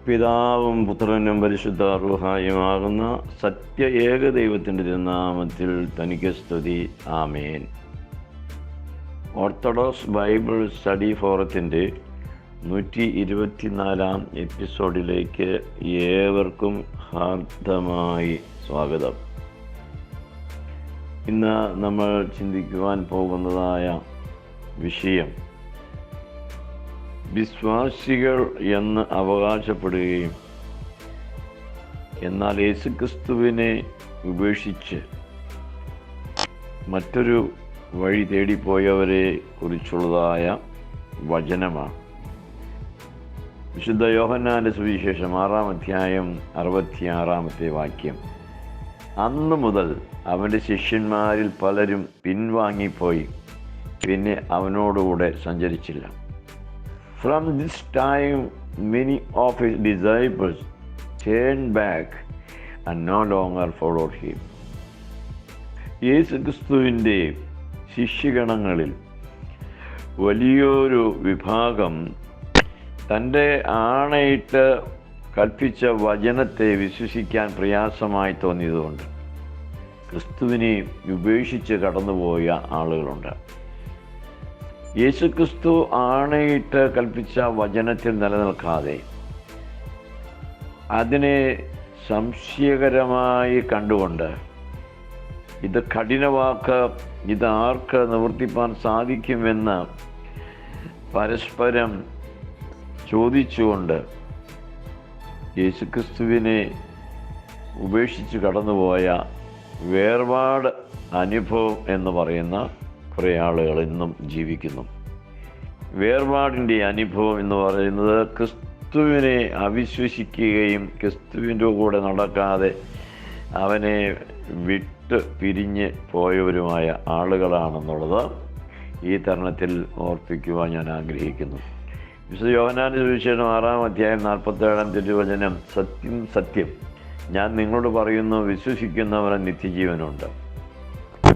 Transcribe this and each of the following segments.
പിതാവും പുത്രനും പരിശുദ്ധ റൂഹായുമാകുന്ന സത്യ ഏക ദൈവത്തിൻ്റെ തിരുനാമത്തിൽ തനിക്ക് സ്തുതി. ആമേൻ. ഓർത്തഡോക്സ് ബൈബിൾ സ്റ്റഡി ഫോറത്തിൻ്റെ 124 എപ്പിസോഡിലേക്ക് ഏവർക്കും ഹാർദമായി സ്വാഗതം. ഇന്ന് നമ്മൾ ചിന്തിക്കുവാൻ പോകുന്നതായ വിഷയം വിശ്വാസികൾ എന്ന് അവകാശപ്പെടുകയും എന്നാൽ യേശുക്രിസ്തുവിനെ ഉപേക്ഷിച്ച് മറ്റൊരു വഴി തേടിപ്പോയവരെ കുറിച്ചുള്ളതായ വചനമാണ്. വിശുദ്ധ യോഹന്നാൻ്റെ സുവിശേഷം 6-ാം അധ്യായം 66-ാമത്തെ വാക്യം. അന്നു മുതൽ അവൻ്റെ ശിഷ്യന്മാരിൽ പലരും പിൻവാങ്ങിപ്പോയി, പിന്നെ അവനോടുകൂടെ സഞ്ചരിച്ചില്ല. From this time, many of his disciples turned back and no longer followed him. യേശുക്രിസ്തുവിൻ്റെ ശിഷ്യഗണങ്ങളിൽ വലിയൊരു വിഭാഗം തൻ്റെ ആണയിട്ട് കൽപ്പിച്ച വചനത്തെ വിശ്വസിക്കാൻ പ്രയാസമായി തോന്നിയതുകൊണ്ട് ക്രിസ്തുവിനെ ഉപേക്ഷിച്ച് കടന്നുപോയ ആളുകളുണ്ട്. യേശുക്രിസ്തു ആണയിട്ട് കൽപ്പിച്ച വചനത്തിൽ നിലനിൽക്കാതെ അതിനെ സംശയകരമായി കണ്ടുകൊണ്ട് ഇത് കഠിനവാക്ക്, ഇത് ആർക്ക് നിവർത്തിപ്പാൻ സാധിക്കുമെന്ന് പരസ്പരം ചോദിച്ചുകൊണ്ട് യേശുക്രിസ്തുവിനെ ഉപേക്ഷിച്ച് കടന്നുപോയ വേർപാട് അനുഭവം എന്ന് പറയുന്ന കുറേ ആളുകൾ ഇന്നും ജീവിക്കുന്നു. വേർപാടിൻ്റെ അനുഭവം എന്ന് പറയുന്നത് ക്രിസ്തുവിനെ അവിശ്വസിക്കുകയും ക്രിസ്തുവിൻ്റെ കൂടെ നടക്കാതെ അവനെ വിട്ട് പിരിഞ്ഞ് പോയവരുമായ ആളുകളാണെന്നുള്ളത് ഈ തരുണത്തിൽ ഓർപ്പിക്കുവാൻ ഞാൻ ആഗ്രഹിക്കുന്നു. വിശുദ്ധ യോഹന്നാന്റെ സുവിശേഷം 6-ാം അധ്യായം 47-ാം തിരുവചനം, സത്യം സത്യം ഞാൻ നിങ്ങളോട് പറയുന്നു, വിശ്വസിക്കുന്നവന് നിത്യജീവനുണ്ട്.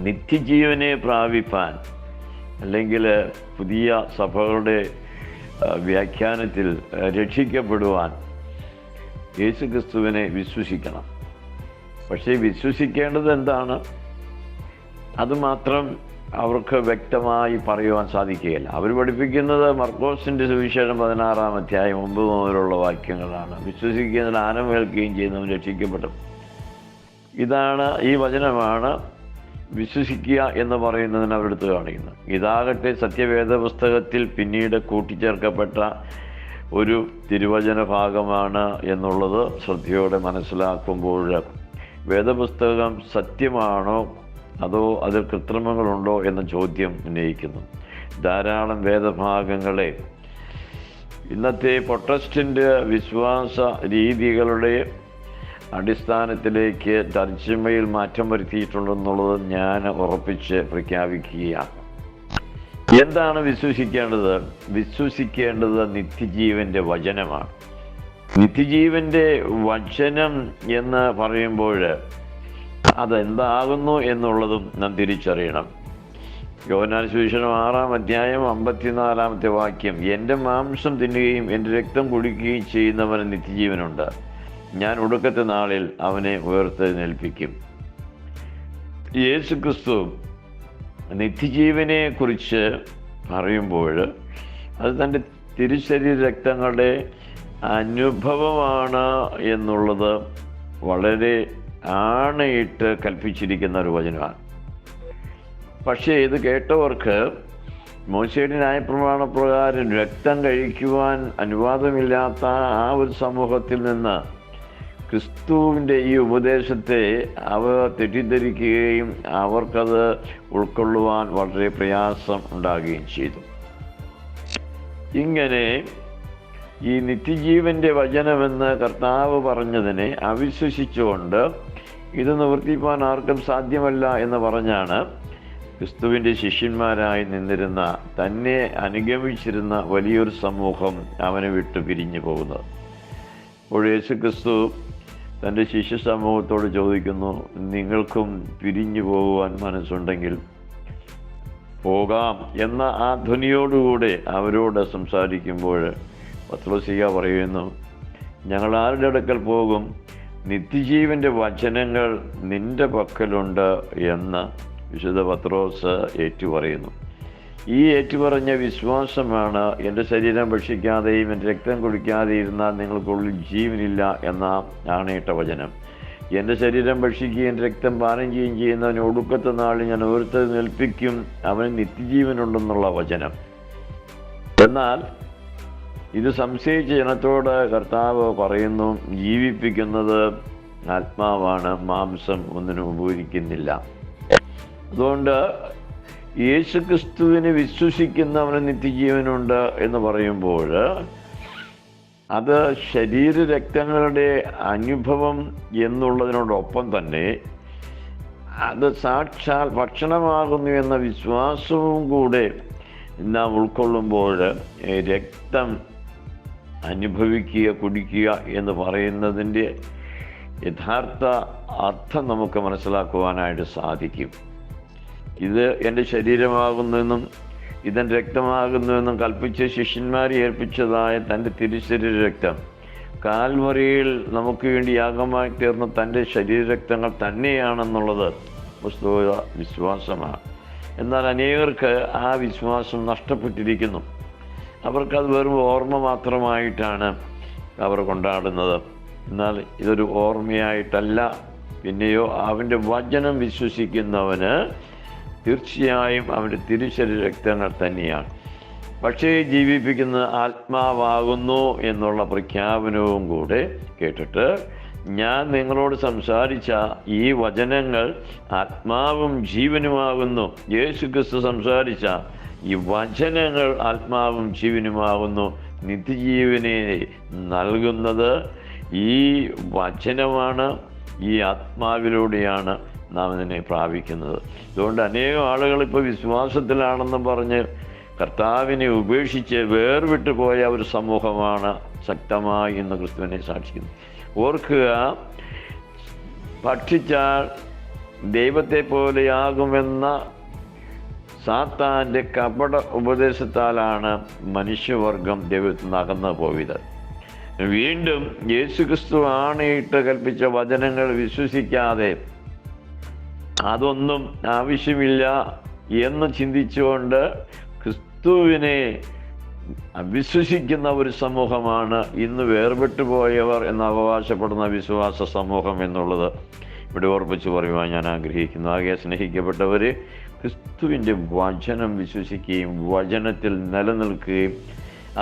നിത്യജീവനെ പ്രാപിപ്പാൻ, അല്ലെങ്കിൽ പുതിയ സഭകളുടെ വ്യാഖ്യാനത്തിൽ രക്ഷിക്കപ്പെടുവാൻ യേശുക്രിസ്തുവിനെ വിശ്വസിക്കണം. പക്ഷേ വിശ്വസിക്കേണ്ടത് എന്താണ്? അതുമാത്രം അവർക്ക് വ്യക്തമായി പറയുവാൻ സാധിക്കുകയില്ല. അവർ പഠിപ്പിക്കുന്നത് മർക്കോസിൻ്റെ സുവിശേഷം 16-ാം അധ്യായം 9 മുതലുള്ള വാക്യങ്ങളാണ്. വിശ്വസിക്കുന്നതിൽ ആനമേൽക്കുകയും ചെയ്യുന്നവൻ രക്ഷിക്കപ്പെടും. ഇതാണ്, ഈ വചനമാണ് വിശ്വസിക്കുക എന്ന് പറയുന്നതിന് അവരെടുത്ത് കാണിക്കുന്നത്. ഇതാകട്ടെ സത്യവേദ പുസ്തകത്തിൽ പിന്നീട് കൂട്ടിച്ചേർക്കപ്പെട്ട ഒരു തിരുവചന ഭാഗമാണ് എന്നുള്ളത് ശ്രദ്ധയോടെ മനസ്സിലാക്കുമ്പോൾ വേദപുസ്തകം സത്യമാണോ അതോ അതിൽ കൃത്രിമങ്ങളുണ്ടോ എന്ന ചോദ്യം ഉന്നയിക്കുന്നു. ധാരാളം വേദഭാഗങ്ങളെ ഇന്നത്തെ പ്രൊട്ടസ്റ്റൻ്റ് വിശ്വാസ രീതികളുടെ അടിസ്ഥാനത്തിലേക്ക് തർജ്ജിമയിൽ മാറ്റം വരുത്തിയിട്ടുണ്ടെന്നുള്ളത് ഞാൻ ഉറപ്പിച്ച് പ്രഖ്യാപിക്കുകയാണ്. എന്താണ് വിശ്വസിക്കേണ്ടത്? വിശ്വസിക്കേണ്ടത് നിത്യജീവൻ്റെ വചനമാണ്. നിത്യജീവൻ്റെ വചനം എന്ന് പറയുമ്പോൾ അതെന്താകുന്നു എന്നുള്ളതും നാം തിരിച്ചറിയണം. യോഹന്നാന്റെ സുവിശേഷം 6-ാം അധ്യായം 54-ാമത്തെ വാക്യം, എൻ്റെ മാംസം തിന്നുകയും എൻ്റെ രക്തം കുടിക്കുകയും ചെയ്യുന്നവന് നിത്യജീവനുണ്ട്, ഞാൻ ഒടുക്കത്തെ നാളിൽ അവനെ ഉയർത്തെഴുന്നേൽപ്പിക്കും. യേശുക്രിസ്തു നിത്യജീവനെ കുറിച്ച് പറയുമ്പോൾ അത് തൻ്റെ തിരുശരീര രക്തങ്ങളുടെ അനുഭവമാണ് എന്നുള്ളത് വളരെ ആണയിട്ട് കൽപ്പിച്ചിരിക്കുന്ന ഒരു വചനമാണ്. പക്ഷേ ഇത് കേട്ടവർക്ക് മോശയുടെ ന്യായപ്രമാണപ്രകാരം രക്തം കഴിക്കുവാൻ അനുവാദമില്ലാത്ത ആ ഒരു സമൂഹത്തിൽ നിന്ന് ക്രിസ്തുവിൻ്റെ ഈ ഉപദേശത്തെ അവർ തെറ്റിദ്ധരിക്കുകയും അവർക്കത് ഉൾക്കൊള്ളുവാൻ വളരെ പ്രയാസം ഉണ്ടാകുകയും ചെയ്തു. ഇങ്ങനെ ഈ നിത്യജീവൻ്റെ വചനമെന്ന് കർത്താവ് പറഞ്ഞതിനെ അവിശ്വസിച്ചുകൊണ്ട് ഇത് നിവർത്തിപ്പാൻ ആർക്കും സാധ്യമല്ല എന്ന് പറഞ്ഞാണ് ക്രിസ്തുവിൻ്റെ ശിഷ്യന്മാരായി നിന്നിരുന്ന, തന്നെ അനുഗമിച്ചിരുന്ന വലിയൊരു സമൂഹം അവനെ വിട്ട് പിരിഞ്ഞു പോകുന്നത്. അപ്പോൾ യേശുക്രിസ്തു തൻ്റെ ശിഷ്യ സമൂഹത്തോട് ചോദിക്കുന്നു, നിങ്ങൾക്കും പിരിഞ്ഞു പോകുവാൻ മനസ്സുണ്ടെങ്കിൽ പോകാം എന്ന ആ ധ്വനിയോടുകൂടെ അവരോട് സംസാരിക്കുമ്പോൾ പത്രോസിക പറയുന്നു, ഞങ്ങൾ ആരുടെ അടുക്കൽ പോകും? നിത്യജീവൻ്റെ വചനങ്ങൾ നിന്റെ പക്കലുണ്ട് എന്ന് വിശുദ്ധ പത്രോസ് ഏറ്റുപറയുന്നു. ഈ ഏറ്റുപറഞ്ഞ വിശ്വാസമാണ് എൻ്റെ ശരീരം ഭക്ഷിക്കാതെയും എൻ്റെ രക്തം കുടിക്കാതെയും ഇരുന്നാൽ നിങ്ങൾക്കുള്ളിൽ ജീവനില്ല എന്ന ആണയിട്ട വചനം. എൻ്റെ ശരീരം ഭക്ഷിക്കുകയും എൻ്റെ രക്തം പാനം ചെയ്യുകയും ചെയ്യുന്നവന് ഒടുക്കത്തെ നാളിൽ ഞാൻ ഉയർത്തെഴുന്നേൽപ്പിക്കും, അവന് നിത്യജീവനുണ്ടെന്നുള്ള വചനം. എന്നാൽ ഇത് സംശയിച്ച ജനത്തോട് കർത്താവ് പറയുന്നു, ജീവിപ്പിക്കുന്നത് ആത്മാവാണ്, മാംസം ഒന്നിനും ഉപകരിക്കുന്നില്ല. അതുകൊണ്ട് യേശുക്രിസ്തുവിനെ വിശ്വസിക്കുന്നവന് നിത്യജീവനുണ്ട് എന്ന് പറയുമ്പോൾ അത് ശരീരരക്തങ്ങളുടെ അനുഭവം എന്നുള്ളതിനോടൊപ്പം തന്നെ അത് സാക്ഷാൽ ഭക്ഷണമാകുന്നു എന്ന വിശ്വാസവും കൂടെ നാം ഉൾക്കൊള്ളുമ്പോൾ രക്തം അനുഭവിക്കുക, കുടിക്കുക എന്ന് പറയുന്നതിൻ്റെ യഥാർത്ഥ അർത്ഥം നമുക്ക് മനസ്സിലാക്കുവാനായിട്ട് സാധിക്കും. ഇത് എൻ്റെ ശരീരമാകുന്നുവെന്നും ഇതെൻ്റെ രക്തമാകുന്നുവെന്നും കൽപ്പിച്ച് ശിഷ്യന്മാരെ ഏൽപ്പിച്ചതായ തൻ്റെ തിരുശരീര രക്തം കാൽവരിയിൽ നമുക്ക് വേണ്ടി യാഗമായി തീർന്ന തൻ്റെ ശരീരരക്തങ്ങൾ തന്നെയാണെന്നുള്ളത് പുസ്തക വിശ്വാസമാണ്. എന്നാൽ അനേകർക്ക് ആ വിശ്വാസം നഷ്ടപ്പെട്ടിരിക്കുന്നു. അവർക്കത് വെറും ഓർമ്മ മാത്രമായിട്ടാണ് അവർ കൊണ്ടാടുന്നത്. എന്നാൽ ഇതൊരു ഓർമ്മയായിട്ടല്ല. പിന്നെയോ അവൻ്റെ വചനം വിശ്വസിക്കുന്നവന് തീർച്ചയായും അവൻ്റെ തിരുശരീര രക്തങ്ങൾ തന്നെയാണ്. പക്ഷേ ജീവിപ്പിക്കുന്ന ആത്മാവാകുന്നു എന്നുള്ള പ്രഖ്യാപനവും കൂടെ കേട്ടിട്ട് ഞാൻ നിങ്ങളോട് സംസാരിച്ച ഈ വചനങ്ങൾ ആത്മാവും ജീവനുമാകുന്നു. യേശുക്രിസ്തു സംസാരിച്ച ഈ വചനങ്ങൾ ആത്മാവും ജീവനുമാകുന്നു. നിത്യജീവനെ നൽകുന്നത് ഈ വചനമാണ്. ഈ ആത്മാവിലൂടെയാണ് നാം ഇതിനെ പ്രാപിക്കുന്നത്. അതുകൊണ്ട് അനേകം ആളുകൾ ഇപ്പോൾ വിശ്വാസത്തിലാണെന്ന് പറഞ്ഞ് കർത്താവിനെ ഉപേക്ഷിച്ച് വേർവിട്ടു പോയ ഒരു സമൂഹമാണ് ശക്തമായി ഇന്ന് ക്രിസ്തുവിനെ സാക്ഷിക്കുന്നത്. ഓർക്കുക, ഭക്ഷിച്ചാൽ ദൈവത്തെ പോലെയാകുമെന്ന സാത്താൻ്റെ കപട ഉപദേശത്താലാണ് മനുഷ്യവർഗം ദൈവത്തിൽ നിന്ന് അകന്നു പോയത്. വീണ്ടും യേശുക്രിസ്തു ആണയിട്ട് കൽപ്പിച്ച വചനങ്ങൾ വിശ്വസിക്കാതെ അതൊന്നും ആവശ്യമില്ല എന്ന് ചിന്തിച്ചുകൊണ്ട് ക്രിസ്തുവിനെ വിശ്വസിക്കുന്ന ഒരു സമൂഹമാണ് ഇന്ന് വേർപെട്ടു പോയവർ എന്ന് അവകാശപ്പെടുന്ന വിശ്വാസ സമൂഹം എന്നുള്ളത് ഇവിടെ ഓർപ്പിച്ച് പറയുവാൻ ഞാൻ ആഗ്രഹിക്കുന്നു. ആകെ സ്നേഹിക്കപ്പെട്ടവർ, ക്രിസ്തുവിൻ്റെ വചനം വിശ്വസിക്കുകയും വചനത്തിൽ നിലനിൽക്കുകയും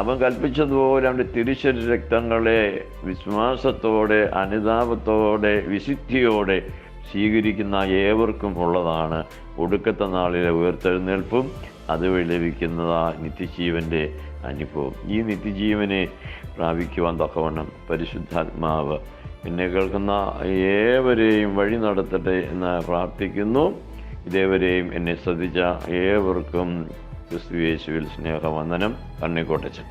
അവൻ കൽപ്പിച്ചതുപോലെ അവൻ്റെ തിരുശരീര രക്തങ്ങളെ വിശ്വാസത്തോടെ, അനുതാപത്തോടെ, വിശുദ്ധിയോടെ സ്വീകരിക്കുന്ന ഏവർക്കും ഉള്ളതാണ് ഒടുക്കത്തെ നാളിലെ ഉയർത്തെഴുന്നേൽപ്പും അതുവഴി ലഭിക്കുന്ന നിത്യജീവൻ്റെ അനുഭവം. ഈ നിത്യജീവനെ പ്രാപിക്കുവാൻ തക്കവണ്ണം പരിശുദ്ധാത്മാവ് എന്നെ കേൾക്കുന്ന ഏവരെയും വഴി നടത്തട്ടെ എന്ന് പ്രാർത്ഥിക്കുന്നു. ഇതേവരെയും എന്നെ ശ്രദ്ധിച്ച ഏവർക്കും ക്രിസ്തു യേശുവിൽ സ്നേഹവന്ദനം. കണ്ണിക്കോട്ടച്ചൻ.